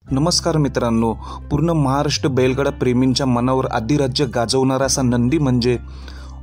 नमस्कार मित्रांनो, पूर्ण महाराष्ट्र बैलगाडा प्रेमींच्या मनावर अधिराज्य गाजवणारा असा नंदी म्हणजे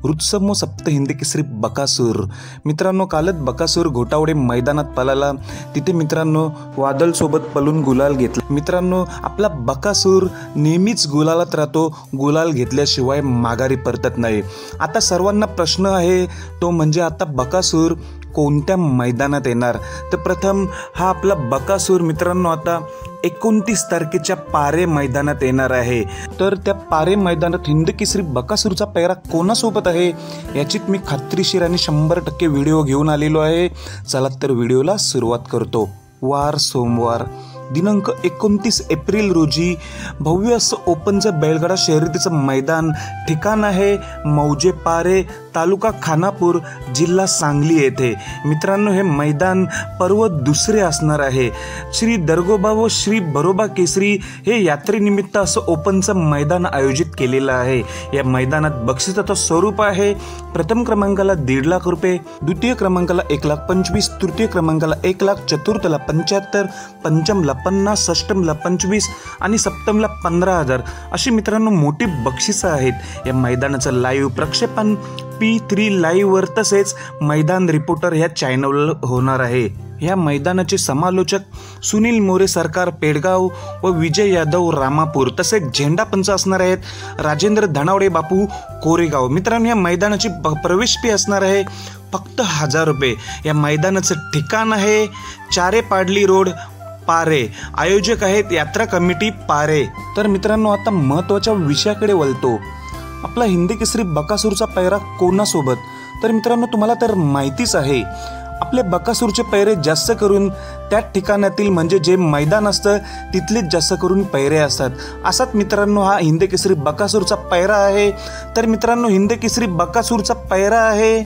ऋतुसमूह सप्त हिंद केसरी बकासूर। मित्रांनो, कालच बकासूर घोटावडे मैदानात पळाला, तिथे मित्रांनो वादळ सोबत पळून गुलाल घेतला। मित्रांनो, आपला बकासूर नेहमीच गुलालात राहतो, गुलाल घेतल्याशिवाय माघारी परतत नाही। आता सर्वांना प्रश्न आहे तो म्हणजे आता बकासूर कोणत्या मैदानात येणार। तर प्रथम हा आपला बकासूर मित्रांनो आता 29 तारखेच्या पारे मैदानात येणार आहे। तर त्या पारे मैदानात हिंद केसरी बकासूरचा पैरा कोणासोबत आहे याची मी खात्रीशीर आणि 100% व्हिडिओ घेऊन आलेलो आहे। चला तर व्हिडिओला सुरुवात करतो। वार सोमवार दिनांक 29 एप्रिल रोजी भव्य असं ओपनचं बैलगाडा शर्यतीचं मैदान, ठिकाण आहे मौजे पारे, तालुका खानापूर, जिल्हा सांगली येथे। मित्रांनो, हे मैदान पर्व दुसरे असणार आहे। श्री दर्गोबा व श्री बरोबा केसरी हे यात्रेनिमित्त असं ओपनचं मैदान आयोजित केलेलं आहे। या मैदानात बक्षिसाचं स्वरूप आहे प्रथम क्रमांकाला 1.5 लाख रुपये, द्वितीय क्रमांकाला 1,25,000, तृतीय क्रमांकाला 1 लाख, चतुर्थला 75, पंचमला 50, षष्टमला 25 आणि सप्तमला 15,000 अशी मित्रांनो मोठी बक्षिसं आहेत। या मैदानाचं लाईव्ह प्रक्षेपण P3 लाईव्हवर तसेच मैदान रिपोर्टर ह्या चॅनलवर होणार आहे। या मैदानाचे समालोचक सुनील मोरे सरकार पेडगाव व विजय यादव रामापूर, तसेच झेंडा पंच असणार आहेत राजेंद्र धनावडे बापू कोरेगाव। मित्रांनो, या मैदानाची प्रवेश फी असणार आहे फक्त 1000 रुपये। या मैदानाचं ठिकाण आहे चारेपाडली रोड, पारे। आयोजक आहेत यात्रा कमिटी पारे। तर मित्रांनो, आता महत्त्वाच्या विषयाकडे वळतो। आपला हिंद केसरी बकासूरचा पैरा कोणासोबत? तर मित्रांनो, तुम्हाला तर माहितीच आहे आपले बकासूरचे पैरे जास्त करून त्या ठिकाणातील म्हणजे जे मैदान असतं तिथलेच जास्त करून पैरे असतात। असाच मित्रांनो हा हिंद केसरी बकासूरचा पैरा आहे। तर मित्रांनो, हिंद केसरी बकासूरचा पैरा आहे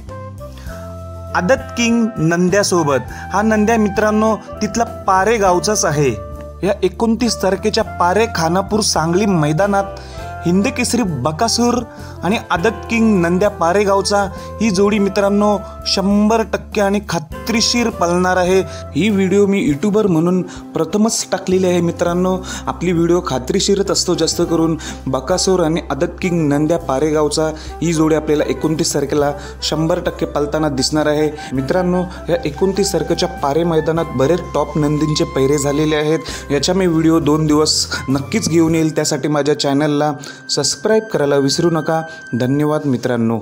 आदत किंग नंद्यासोबत। हा नंद्या मित्रांनो तिथला पारे गावचाच आहे। या 29 तारखेच्या पारे खानापूर सांगली मैदानात हिंद केसरी बकासूर आणि आदत किंग नंद्या पारेगावचा ही जोडी मित्रांनो 100% आणि खात्रीशीर पळणार आहे। ही व्हिडिओ मी यूट्यूबर म्हणून प्रथमच टाकलेली आहे। मित्रांनो, आपली व्हिडिओ खात्रीशीरच असतो, जास्त करून बकासूर आणि आदत किंग नंद्या पारेगावचा ही जोडी आपल्याला 29 तारखेला 100% पळताना दिसणार आहे। मित्रांनो, या 29 तारखेच्या पारे मैदानात बरेच टॉप नंदींचे पैरे झालेले आहेत। याचा मी व्हिडिओ 2 दिवस नक्कीच घेऊन येईल, त्यासाठी माझ्या चॅनलला सबस्क्राईब करायला विसरू नका। धन्यवाद मित्रांनो।